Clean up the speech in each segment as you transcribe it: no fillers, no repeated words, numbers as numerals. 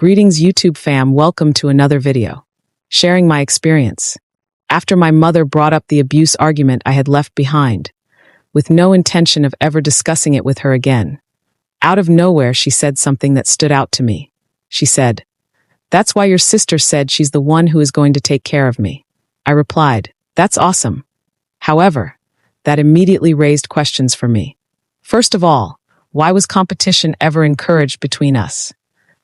Greetings YouTube fam, welcome to another video. Sharing my experience. After my mother brought up the abuse argument I had left behind, with no intention of ever discussing it with her again. Out of nowhere she said something that stood out to me. She said, "That's why your sister said she's the one who is going to take care of me." I replied, "That's awesome." However, that immediately raised questions for me. First of all, why was competition ever encouraged between us?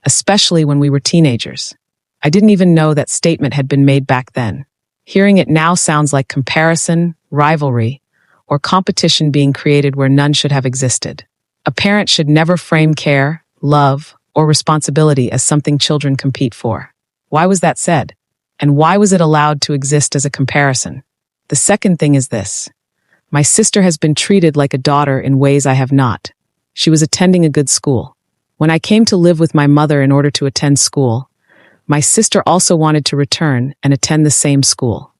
Especially when we were teenagers. I didn't even know that statement had been made back then. Hearing it now sounds like comparison, rivalry, or competition being created where none should have existed. A parent should never frame care, love, or responsibility as something children compete for. Why was that said? And why was it allowed to exist as a comparison? The second thing is this. My sister has been treated like a daughter in ways I have not. She was attending a good school. When I came to live with my mother in order to attend school, my sister also wanted to return and attend the same school.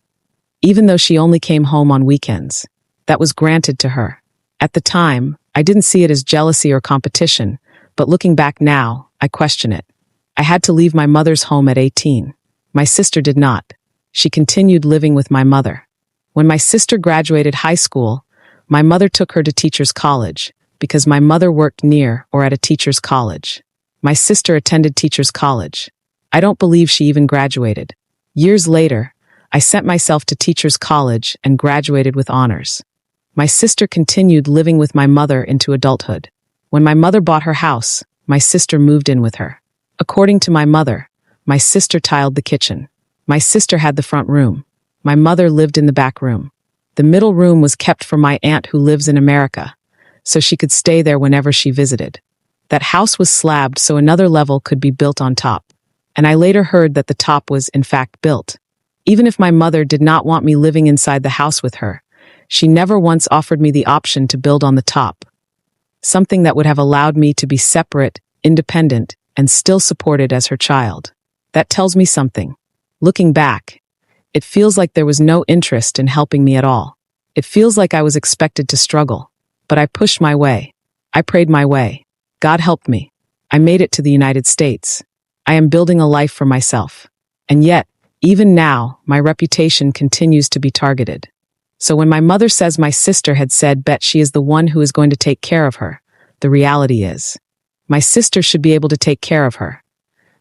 Even though she only came home on weekends, that was granted to her. At the time, I didn't see it as jealousy or competition, but looking back now, I question it. I had to leave my mother's home at 18. My sister did not. She continued living with my mother. When my sister graduated high school, my mother took her to teachers' college, because my mother worked near or at a teacher's college. My sister attended teacher's college. I don't believe she even graduated. Years later, I sent myself to teacher's college and graduated with honors. My sister continued living with my mother into adulthood. When my mother bought her house, my sister moved in with her. According to my mother, my sister tiled the kitchen. My sister had the front room. My mother lived in the back room. The middle room was kept for my aunt who lives in America, so she could stay there whenever she visited. That house was slabbed so another level could be built on top. And I later heard that the top was, in fact, built. Even if my mother did not want me living inside the house with her, she never once offered me the option to build on the top. Something that would have allowed me to be separate, independent, and still supported as her child. That tells me something. Looking back, it feels like there was no interest in helping me at all. It feels like I was expected to struggle. But I pushed my way. I prayed my way. God helped me. I made it to the United States. I am building a life for myself. And yet, even now, my reputation continues to be targeted. So when my mother says my sister had said bet she is the one who is going to take care of her, the reality is, my sister should be able to take care of her.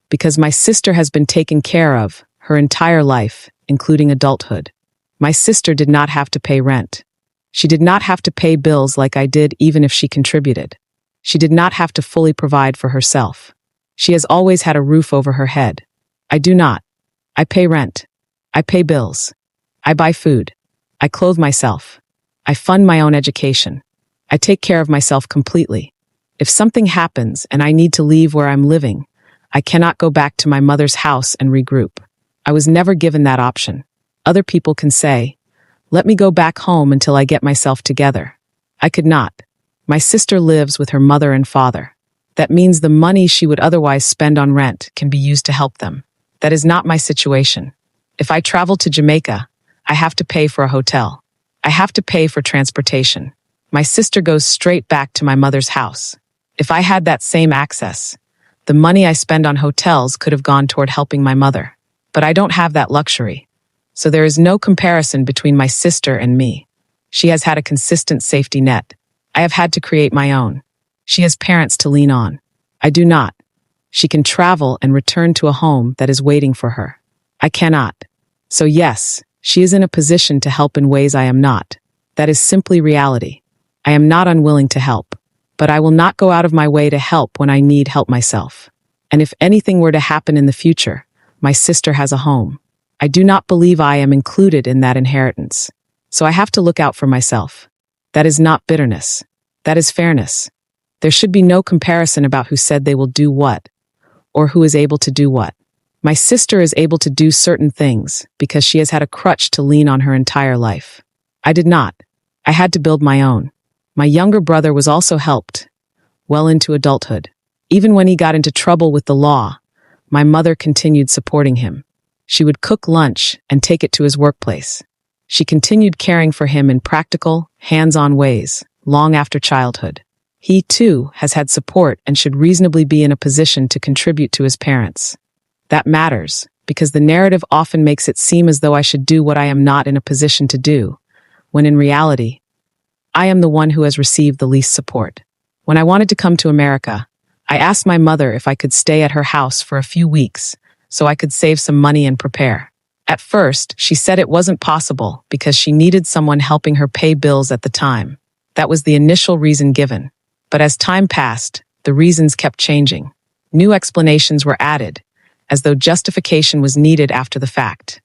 Because my sister has been taken care of her entire life, including adulthood. My sister did not have to pay rent. She did not have to pay bills like I did even if she contributed. She did not have to fully provide for herself. She has always had a roof over her head. I do not. I pay rent. I pay bills. I buy food. I clothe myself. I fund my own education. I take care of myself completely. If something happens and I need to leave where I'm living, I cannot go back to my mother's house and regroup. I was never given that option. Other people can say, "Let me go back home until I get myself together." I could not. My sister lives with her mother and father. That means the money she would otherwise spend on rent can be used to help them. That is not my situation. If I travel to Jamaica, I have to pay for a hotel. I have to pay for transportation. My sister goes straight back to my mother's house. If I had that same access, the money I spend on hotels could have gone toward helping my mother. But I don't have that luxury. So there is no comparison between my sister and me. She has had a consistent safety net. I have had to create my own. She has parents to lean on. I do not. She can travel and return to a home that is waiting for her. I cannot. So yes, she is in a position to help in ways I am not. That is simply reality. I am not unwilling to help, but I will not go out of my way to help when I need help myself. And if anything were to happen in the future, my sister has a home. I do not believe I am included in that inheritance. So I have to look out for myself. That is not bitterness. That is fairness. There should be no comparison about who said they will do what, or who is able to do what. My sister is able to do certain things because she has had a crutch to lean on her entire life. I did not. I had to build my own. My younger brother was also helped well into adulthood. Even when he got into trouble with the law, my mother continued supporting him. She would cook lunch and take it to his workplace. She continued caring for him in practical, hands-on ways, long after childhood. He, too, has had support and should reasonably be in a position to contribute to his parents. That matters, because the narrative often makes it seem as though I should do what I am not in a position to do, when in reality, I am the one who has received the least support. When I wanted to come to America, I asked my mother if I could stay at her house for a few weeks so I could save some money and prepare. At first, she said it wasn't possible because she needed someone helping her pay bills at the time. That was the initial reason given. But as time passed, the reasons kept changing. New explanations were added, as though justification was needed after the fact.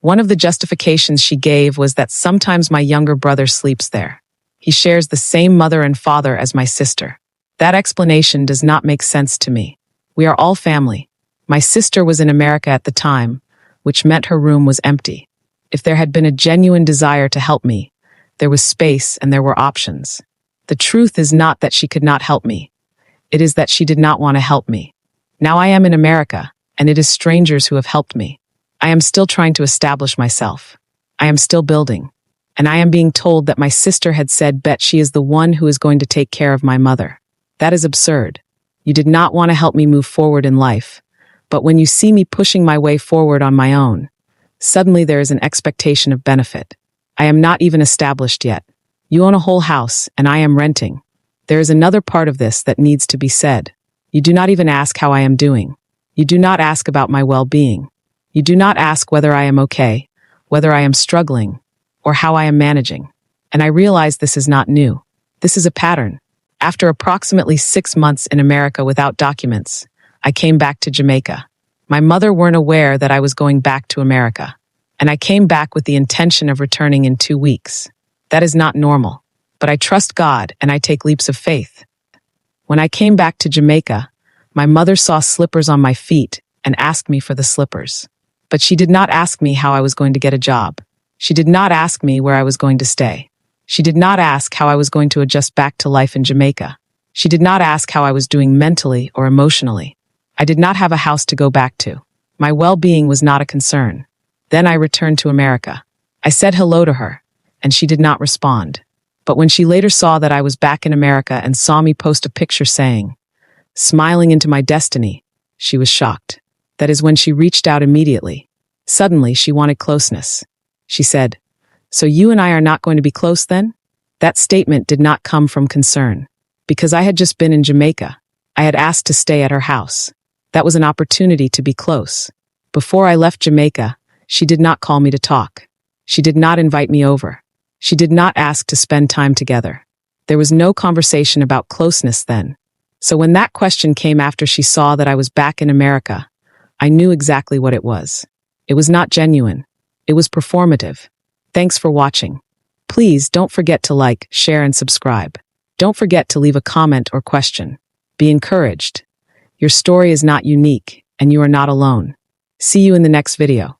One of the justifications she gave was that sometimes my younger brother sleeps there. He shares the same mother and father as my sister. That explanation does not make sense to me. We are all family. My sister was in America at the time, which meant her room was empty. If there had been a genuine desire to help me, there was space and there were options. The truth is not that she could not help me. It is that she did not want to help me. Now I am in America, and it is strangers who have helped me. I am still trying to establish myself. I am still building. And I am being told that my sister had said bet she is the one who is going to take care of my mother. That is absurd. You did not want to help me move forward in life. But when you see me pushing my way forward on my own, suddenly there is an expectation of benefit. I am not even established yet. You own a whole house, and I am renting. There is another part of this that needs to be said. You do not even ask how I am doing. You do not ask about my well-being. You do not ask whether I am okay, whether I am struggling, or how I am managing. And I realize this is not new. This is a pattern. After approximately 6 months in America without documents, I came back to Jamaica. My mother weren't aware that I was going back to America, and I came back with the intention of returning in 2 weeks. That is not normal, but I trust God and I take leaps of faith. When I came back to Jamaica, my mother saw slippers on my feet and asked me for the slippers. But she did not ask me how I was going to get a job. She did not ask me where I was going to stay. She did not ask how I was going to adjust back to life in Jamaica. She did not ask how I was doing mentally or emotionally. I did not have a house to go back to. My well-being was not a concern. Then I returned to America. I said hello to her, and she did not respond. But when she later saw that I was back in America and saw me post a picture saying, "Smiling into my destiny," she was shocked. That is when she reached out immediately. Suddenly, she wanted closeness. She said, "So you and I are not going to be close then?" That statement did not come from concern. Because I had just been in Jamaica, I had asked to stay at her house. That was an opportunity to be close. Before I left Jamaica, she did not call me to talk. She did not invite me over. She did not ask to spend time together. There was no conversation about closeness then. So when that question came after she saw that I was back in America, I knew exactly what it was. It was not genuine. It was performative. Thanks for watching. Please don't forget to like, share, and subscribe. Don't forget to leave a comment or question. Be encouraged. Your story is not unique, and you are not alone. See you in the next video.